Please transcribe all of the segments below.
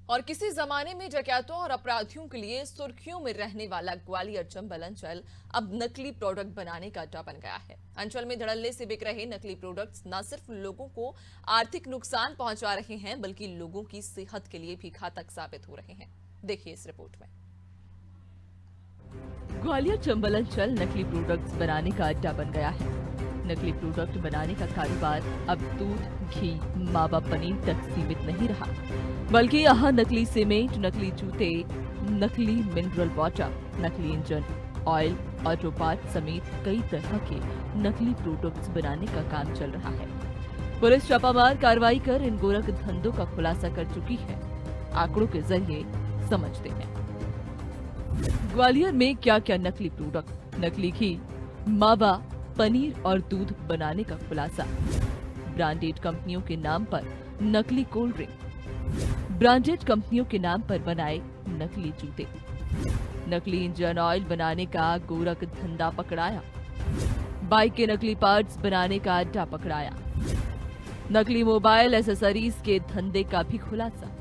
और किसी जमाने में डकैतों और अपराधियों के लिए सुर्खियों में रहने वाला ग्वालियर चंबल अंचल अब नकली प्रोडक्ट बनाने का अड्डा बन गया है। अंचल में धड़ल्ले से बिक रहे नकली प्रोडक्ट्स न सिर्फ लोगों को आर्थिक नुकसान पहुंचा रहे हैं, बल्कि लोगों की सेहत के लिए भी घातक साबित हो रहे हैं। देखिए इस रिपोर्ट में। ग्वालियर चंबल अंचल नकली प्रोडक्ट्स बनाने का अड्डा बन गया है। नकली प्रोडक्ट बनाने का कारोबार अब दूध, घी, मावा पनीर तक सीमित नहीं रहा, बल्कि यहाँ नकली सीमेंट, नकली जूते, नकली मिनरल वाटर, नकली इंजन ऑयल, ऑटो पार्ट समेत कई तरह के नकली प्रोडक्ट्स बनाने का काम चल रहा है। पुलिस छापामार कार्रवाई कर इन गोरख धंधों का खुलासा कर चुकी है। आंकड़ों के जरिए समझते हैं ग्वालियर में क्या क्या नकली प्रोडक्ट, नकली घी, मावा, पनीर और दूध बनाने का खुलासा। ब्रांडेड कंपनियों के नाम पर नकली कोल्ड ड्रिंक, ब्रांडेड कंपनियों के नाम पर बनाए नकली जूते, नकली इंजन ऑयल बनाने का गोरख धंधा पकड़ाया, बाइक के नकली पार्ट्स बनाने का अड्डा पकड़ाया, नकली मोबाइल एसेसरीज के धंधे का भी खुलासा।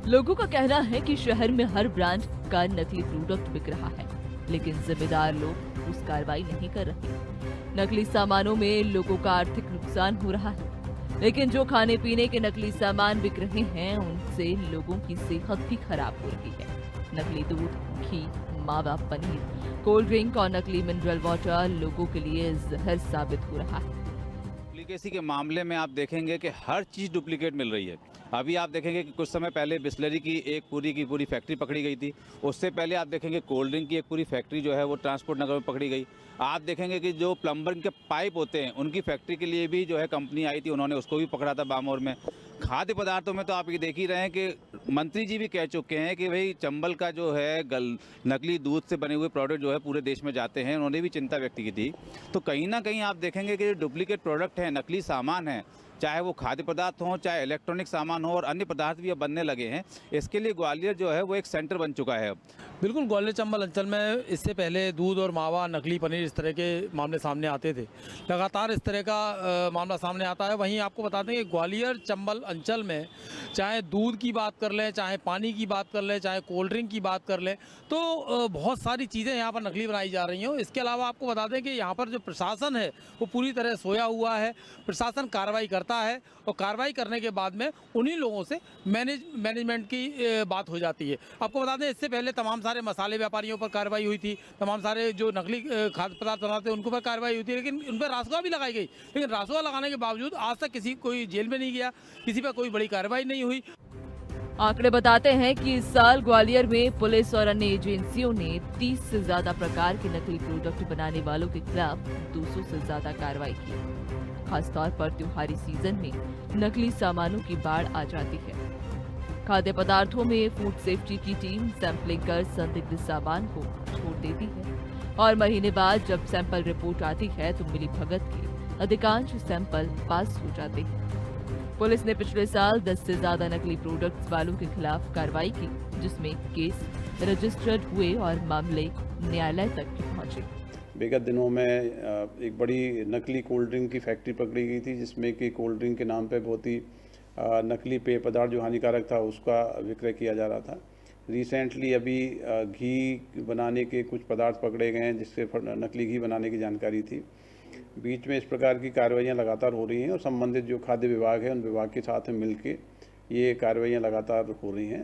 लोगों का कहना है कि शहर में हर ब्रांड का नकली प्रोडक्ट बिक रहा है, लेकिन जिम्मेदार लोग उस कार्रवाई नहीं कर रहे। नकली सामानों में लोगों का आर्थिक नुकसान हो रहा है, लेकिन जो खाने पीने के नकली सामान बिक रहे हैं उनसे लोगों की सेहत भी खराब हो रही है। नकली दूध, घी, मावा, पनीर, कोल्ड ड्रिंक और नकली मिनरल वाटर लोगों के लिए जहर साबित हो रहा है। डुप्लीकेसी के मामले में आप देखेंगे कि हर चीज़ डुप्लीकेट मिल रही है। अभी आप देखेंगे कि कुछ समय पहले बिस्लरी की एक पूरी की पूरी फैक्ट्री पकड़ी गई थी। उससे पहले आप देखेंगे कोल्ड ड्रिंक की एक पूरी फैक्ट्री जो है वो ट्रांसपोर्ट नगर में पकड़ी गई। आप देखेंगे कि जो प्लम्बर के पाइप होते हैं उनकी फैक्ट्री के लिए भी जो है कंपनी आई थी, उन्होंने उसको भी पकड़ा था बामोर में। खाद्य पदार्थों में तो आप ये देख ही रहे हैं कि मंत्री जी भी कह चुके हैं कि भाई चंबल का जो है नकली दूध से बने हुए प्रोडक्ट जो है पूरे देश में जाते हैं, उन्होंने भी चिंता व्यक्त की थी। तो कहीं ना कहीं आप देखेंगे कि डुप्लीकेट प्रोडक्ट है, नकली सामान है, चाहे वो खाद्य पदार्थ हो, चाहे इलेक्ट्रॉनिक सामान हो, और अन्य पदार्थ भी अब बनने लगे हैं। इसके लिए ग्वालियर जो है वो एक सेंटर बन चुका है अब। बिल्कुल, ग्वालियर चंबल अंचल में इससे पहले दूध और मावा, नकली पनीर, इस तरह के मामले सामने आते थे। लगातार इस तरह का मामला सामने आता है। वहीं आपको बता दें कि ग्वालियर चंबल अंचल में चाहे दूध की बात कर लें, चाहे पानी की बात कर लें, चाहे कोल्ड ड्रिंक की बात कर लें, तो बहुत सारी चीज़ें यहाँ पर नकली बनाई जा रही हैं। इसके अलावा आपको बता दें कि यहाँ पर जो प्रशासन है वो पूरी तरह सोया हुआ है। प्रशासन कार्रवाई करता है और कार्रवाई करने के बाद में उन्हीं लोगों से मैनेजमेंट की बात हो जाती है। आपको बता दें इससे पहले तमाम सारे मसाले व्यापारियों पर कार्रवाई हुई थी, तमाम सारे जो नकली खाद्य पदार्थ बनाते हैं उनके ऊपर कार्रवाई हुई थी, लेकिन उन पर रासुका भी लगाई गई। लेकिन रासुका लगाने के बावजूद आज तक किसी कोई जेल में नहीं गया, किसी पर कोई बड़ी कार्रवाई नहीं हुई। आंकड़े बताते हैं कि इस साल ग्वालियर में पुलिस और अन्य एजेंसियों ने 30 से ज्यादा प्रकार के नकली प्रोडक्ट बनाने वालों के खिलाफ 200 से ज्यादा कार्रवाई की। खासतौर पर त्योहारी सीजन में नकली सामानों की बाढ़ आ जाती है। खाद्य पदार्थों में फूड सेफ्टी की टीम सैंपलिंग कर संदिग्ध सामान को छोड़ देती है और महीने बाद जब सैंपल रिपोर्ट आती है तो मिली भगत के अधिकांश सैंपल पास हो जाते हैं। पुलिस ने पिछले साल 10 से ज्यादा नकली प्रोडक्ट्स वालों के खिलाफ कार्रवाई की, जिसमें केस रजिस्टर्ड हुए और मामले न्यायालय तक भी पहुंचे। विगत दिनों में एक बड़ी नकली कोल्ड ड्रिंक की फैक्ट्री पकड़ी गई थी, जिसमें कि कोल्ड ड्रिंक के नाम पे बहुत ही नकली पेय पदार्थ जो हानिकारक था उसका विक्रय किया जा रहा था। रिसेंटली अभी घी बनाने के कुछ पदार्थ पकड़े गए हैं, जिससे नकली घी बनाने की जानकारी थी। बीच में इस प्रकार की कार्रवाइयाँ लगातार हो रही हैं और संबंधित जो खाद्य विभाग है उन विभाग के साथ में मिलकर ये कार्रवाइयाँ लगातार हो रही हैं।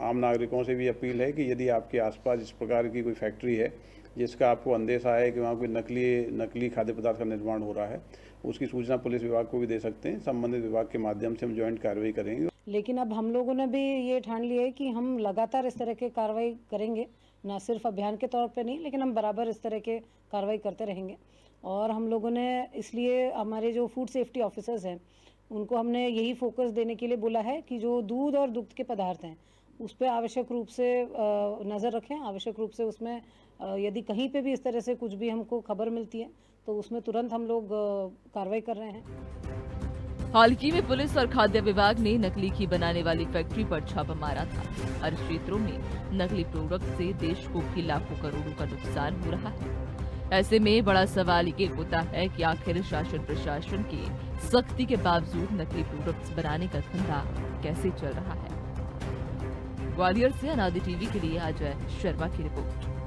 आम नागरिकों से भी अपील है कि यदि आपके आसपास इस प्रकार की कोई फैक्ट्री है जिसका आपको अंदेशा है कि वहाँ कोई नकली खाद्य पदार्थ का निर्माण हो रहा है, उसकी सूचना पुलिस विभाग को भी दे सकते हैं। संबंधित विभाग के माध्यम से हम ज्वाइंट कार्रवाई करेंगे। लेकिन अब हम लोगों ने भी ये ठान लिया है कि हम लगातार इस तरह के कार्रवाई करेंगे, ना सिर्फ अभियान के तौर पे नहीं, लेकिन हम बराबर इस तरह के कार्रवाई करते रहेंगे। और हम लोगों ने इसलिए हमारे जो फूड सेफ्टी ऑफिसर्स हैं उनको हमने यही फोकस देने के लिए बोला है कि जो दूध और दुग्ध के पदार्थ हैं उस पर आवश्यक रूप से नज़र रखें। आवश्यक रूप से उसमें यदि कहीं पे भी इस तरह से कुछ भी हमको खबर मिलती है तो उसमें तुरंत हम लोग कार्रवाई कर रहे हैं। हाल ही में पुलिस और खाद्य विभाग ने नकली घी बनाने वाली फैक्ट्री पर छापा मारा था। हर क्षेत्रों में नकली प्रोडक्ट से देश को भी लाखों करोड़ों का नुकसान हो रहा है। ऐसे में बड़ा सवाल ये होता है कि आखिर शासन प्रशासन की सख्ती के बावजूद नकली प्रोडक्ट्स बनाने का धंधा कैसे चल रहा है। ग्वालियर से अनादि टीवी के लिए अजय शर्मा की रिपोर्ट।